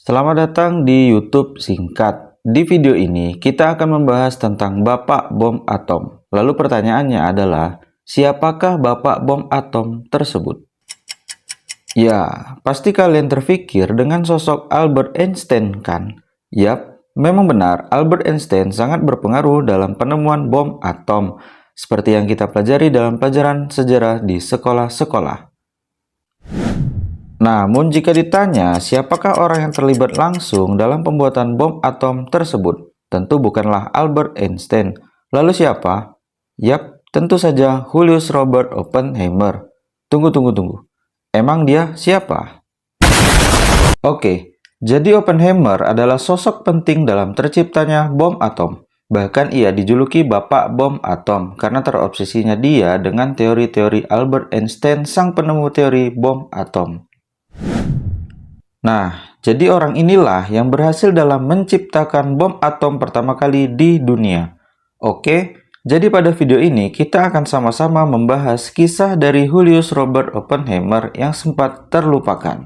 Selamat datang di YouTube Singkat. Di video ini, kita akan membahas tentang Bapak Bom Atom. Lalu pertanyaannya adalah, siapakah Bapak Bom Atom tersebut? Ya, pasti kalian terpikir dengan sosok Albert Einstein kan? Yap, memang benar, Albert Einstein sangat berpengaruh dalam penemuan bom atom, seperti yang kita pelajari dalam pelajaran sejarah di sekolah-sekolah. Namun jika ditanya siapakah orang yang terlibat langsung dalam pembuatan bom atom tersebut, tentu bukanlah Albert Einstein. Lalu siapa? Yap, tentu saja Julius Robert Oppenheimer. Tunggu. Emang dia siapa? Oke, jadi Oppenheimer adalah sosok penting dalam terciptanya bom atom. Bahkan ia dijuluki Bapak Bom Atom karena terobsesinya dia dengan teori-teori Albert Einstein, sang penemu teori bom atom. Nah, jadi orang inilah yang berhasil dalam menciptakan bom atom pertama kali di dunia. Oke, jadi pada video ini kita akan sama-sama membahas kisah dari Julius Robert Oppenheimer yang sempat terlupakan.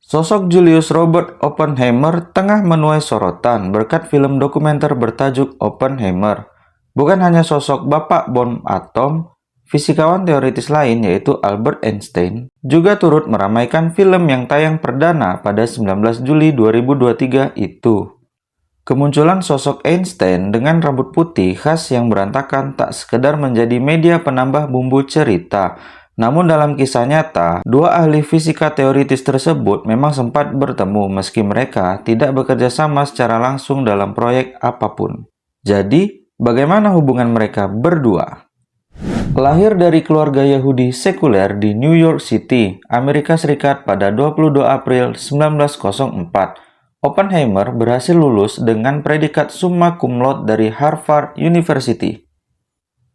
Sosok Julius Robert Oppenheimer tengah menuai sorotan berkat film dokumenter bertajuk Oppenheimer. Bukan hanya sosok Bapak Bom Atom, fisikawan teoritis lain yaitu Albert Einstein juga turut meramaikan film yang tayang perdana pada 19 Juli 2023 itu. Kemunculan sosok Einstein dengan rambut putih khas yang berantakan tak sekedar menjadi media penambah bumbu cerita. Namun dalam kisah nyata, dua ahli fisika teoritis tersebut memang sempat bertemu meski mereka tidak bekerja sama secara langsung dalam proyek apapun. Jadi, bagaimana hubungan mereka berdua? Lahir dari keluarga Yahudi sekuler di New York City, Amerika Serikat pada 22 April 1904, Oppenheimer berhasil lulus dengan predikat summa cum laude dari Harvard University.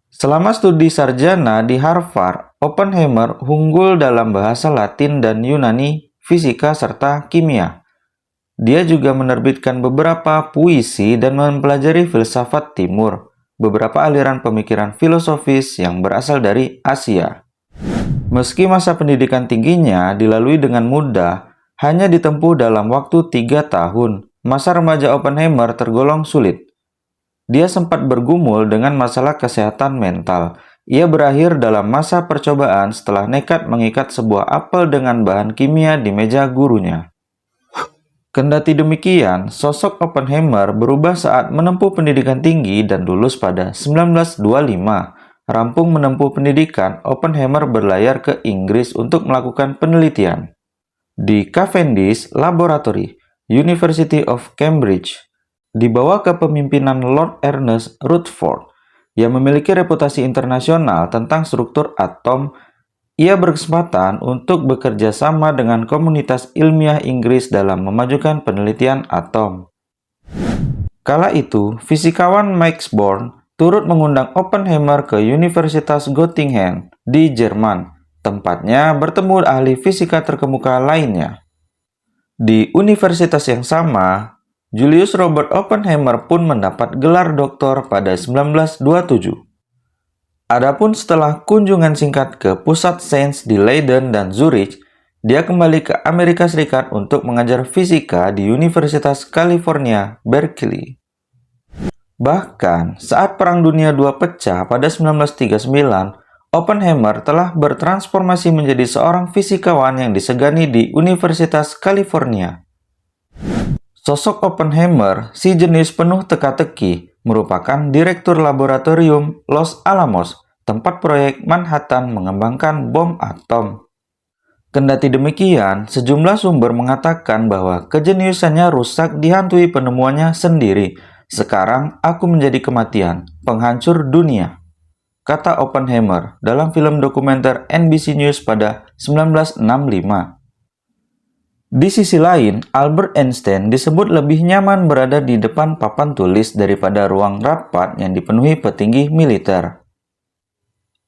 Selama studi sarjana di Harvard, Oppenheimer unggul dalam bahasa Latin dan Yunani, fisika, serta kimia. Dia juga menerbitkan beberapa puisi dan mempelajari filsafat timur, beberapa aliran pemikiran filosofis yang berasal dari Asia. Meski masa pendidikan tingginya dilalui dengan mudah, hanya ditempuh dalam waktu 3 tahun, masa remaja Oppenheimer tergolong sulit. Dia sempat bergumul dengan masalah kesehatan mental. Ia berakhir dalam masa percobaan setelah nekat mengikat sebuah apel dengan bahan kimia di meja gurunya. Kendati demikian, sosok Oppenheimer berubah saat menempuh pendidikan tinggi dan lulus pada 1925. Rampung menempuh pendidikan, Oppenheimer berlayar ke Inggris untuk melakukan penelitian di Cavendish Laboratory, University of Cambridge, di bawah kepemimpinan Lord Ernest Rutherford, yang memiliki reputasi internasional tentang struktur atom. Ia berkesempatan untuk bekerja sama dengan komunitas ilmiah Inggris dalam memajukan penelitian atom. Kala itu, fisikawan Max Born turut mengundang Oppenheimer ke Universitas Göttingen di Jerman, tempatnya bertemu ahli fisika terkemuka lainnya. Di universitas yang sama, Julius Robert Oppenheimer pun mendapat gelar doktor pada 1927. Adapun setelah kunjungan singkat ke pusat sains di Leiden dan Zurich, dia kembali ke Amerika Serikat untuk mengajar fisika di Universitas California, Berkeley. Bahkan, saat Perang Dunia II pecah pada 1939, Oppenheimer telah bertransformasi menjadi seorang fisikawan yang disegani di Universitas California. Sosok Oppenheimer, si jenius penuh teka-teki, merupakan direktur laboratorium Los Alamos, tempat proyek Manhattan mengembangkan bom atom. Kendati demikian, sejumlah sumber mengatakan bahwa kejeniusannya rusak dihantui penemuannya sendiri. Sekarang aku menjadi kematian, penghancur dunia, kata Oppenheimer dalam film dokumenter NBC News pada 1965. Di sisi lain, Albert Einstein disebut lebih nyaman berada di depan papan tulis daripada ruang rapat yang dipenuhi petinggi militer.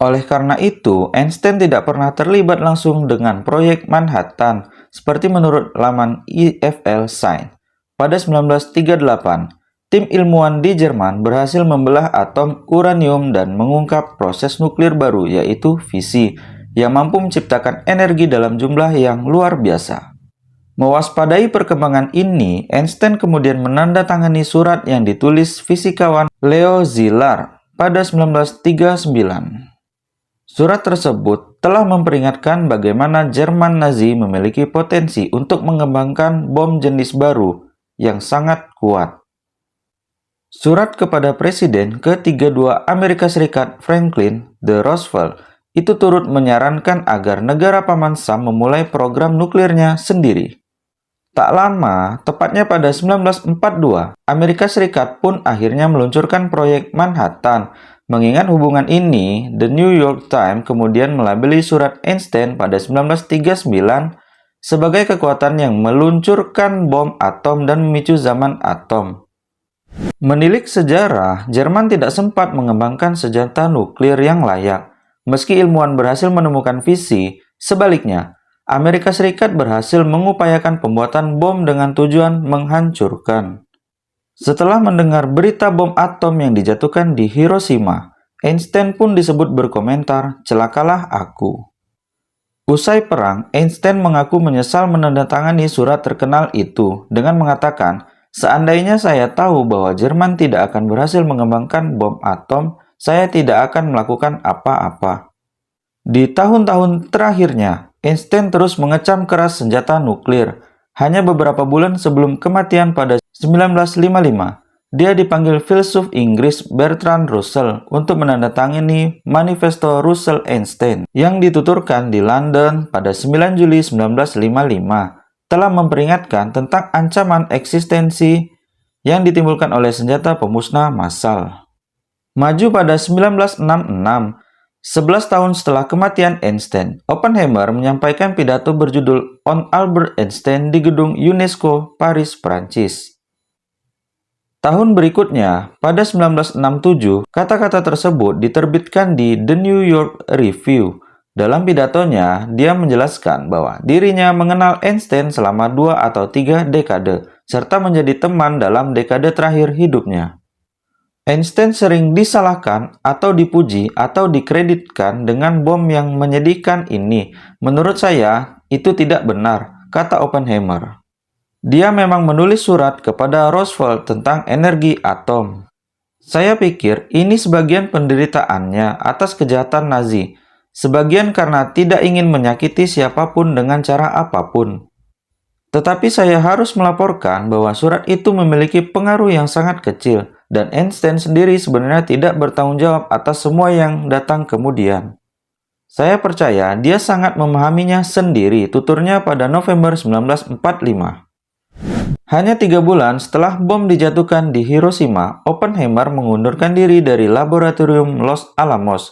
Oleh karena itu, Einstein tidak pernah terlibat langsung dengan proyek Manhattan, seperti menurut laman IFL Science. Pada 1938, tim ilmuwan di Jerman berhasil membelah atom uranium dan mengungkap proses nuklir baru, yaitu fisi, yang mampu menciptakan energi dalam jumlah yang luar biasa. Mewaspadai perkembangan ini, Einstein kemudian menandatangani surat yang ditulis fisikawan Leo Szilard pada 1939. Surat tersebut telah memperingatkan bagaimana Jerman Nazi memiliki potensi untuk mengembangkan bom jenis baru yang sangat kuat. Surat kepada Presiden ke-32 Amerika Serikat Franklin D. Roosevelt itu turut menyarankan agar negara Paman Sam memulai program nuklirnya sendiri. Tak lama, tepatnya pada 1942, Amerika Serikat pun akhirnya meluncurkan proyek Manhattan. Mengingat hubungan ini, The New York Times kemudian melabeli surat Einstein pada 1939 sebagai kekuatan yang meluncurkan bom atom dan memicu zaman atom. Menilik sejarah, Jerman tidak sempat mengembangkan senjata nuklir yang layak. Meski ilmuwan berhasil menemukan fisi, sebaliknya, Amerika Serikat berhasil mengupayakan pembuatan bom dengan tujuan menghancurkan. Setelah mendengar berita bom atom yang dijatuhkan di Hiroshima, Einstein pun disebut berkomentar, "Celakalah aku." Usai perang, Einstein mengaku menyesal menandatangani surat terkenal itu dengan mengatakan, "Seandainya saya tahu bahwa Jerman tidak akan berhasil mengembangkan bom atom, saya tidak akan melakukan apa-apa." Di tahun-tahun terakhirnya, Einstein terus mengecam keras senjata nuklir. Hanya beberapa bulan sebelum kematian pada 1955, dia dipanggil filsuf Inggris Bertrand Russell untuk menandatangani Manifesto Russell-Einstein yang dituturkan di London pada 9 Juli 1955, telah memperingatkan tentang ancaman eksistensi yang ditimbulkan oleh senjata pemusnah massal. Maju pada 1966, 11 tahun setelah kematian Einstein, Oppenheimer menyampaikan pidato berjudul On Albert Einstein di gedung UNESCO, Paris, Prancis. Tahun berikutnya, pada 1967, kata-kata tersebut diterbitkan di The New York Review. Dalam pidatonya, dia menjelaskan bahwa dirinya mengenal Einstein selama 2 atau 3 dekade, serta menjadi teman dalam dekade terakhir hidupnya. Einstein sering disalahkan atau dipuji atau dikreditkan dengan bom yang menyedihkan ini. Menurut saya, itu tidak benar, kata Oppenheimer. Dia memang menulis surat kepada Roosevelt tentang energi atom. Saya pikir ini sebagian penderitaannya atas kejahatan Nazi, sebagian karena tidak ingin menyakiti siapapun dengan cara apapun. Tetapi saya harus melaporkan bahwa surat itu memiliki pengaruh yang sangat kecil, dan Einstein sendiri sebenarnya tidak bertanggung jawab atas semua yang datang kemudian. Saya percaya dia sangat memahaminya sendiri, tuturnya pada November 1945. Hanya 3 bulan setelah bom dijatuhkan di Hiroshima, Oppenheimer mengundurkan diri dari laboratorium Los Alamos.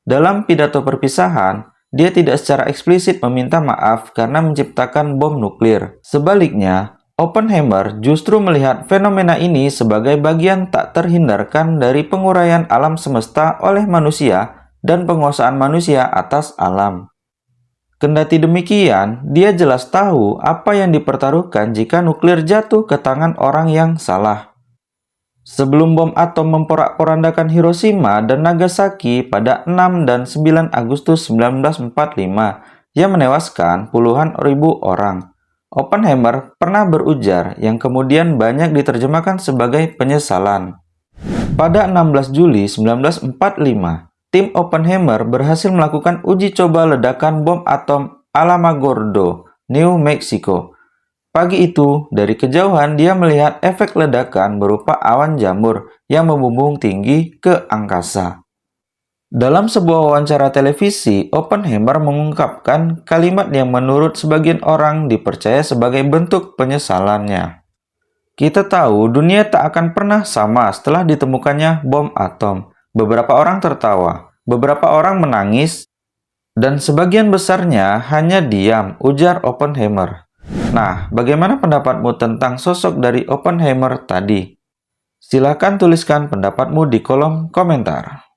Dalam pidato perpisahan, dia tidak secara eksplisit meminta maaf karena menciptakan bom nuklir. Sebaliknya, Oppenheimer justru melihat fenomena ini sebagai bagian tak terhindarkan dari penguraian alam semesta oleh manusia dan penguasaan manusia atas alam. Kendati demikian, dia jelas tahu apa yang dipertaruhkan jika nuklir jatuh ke tangan orang yang salah. Sebelum bom atom memporak-porandakan Hiroshima dan Nagasaki pada 6 dan 9 Agustus 1945 yang menewaskan puluhan ribu orang, Oppenheimer pernah berujar yang kemudian banyak diterjemahkan sebagai penyesalan. Pada 16 Juli 1945, tim Oppenheimer berhasil melakukan uji coba ledakan bom atom Alamogordo, New Mexico. Pagi itu, dari kejauhan dia melihat efek ledakan berupa awan jamur yang membumbung tinggi ke angkasa. Dalam sebuah wawancara televisi, Oppenheimer mengungkapkan kalimat yang menurut sebagian orang dipercaya sebagai bentuk penyesalannya. Kita tahu dunia tak akan pernah sama setelah ditemukannya bom atom. Beberapa orang tertawa, beberapa orang menangis, dan sebagian besarnya hanya diam, ujar Oppenheimer. Nah, bagaimana pendapatmu tentang sosok dari Oppenheimer tadi? Silakan tuliskan pendapatmu di kolom komentar.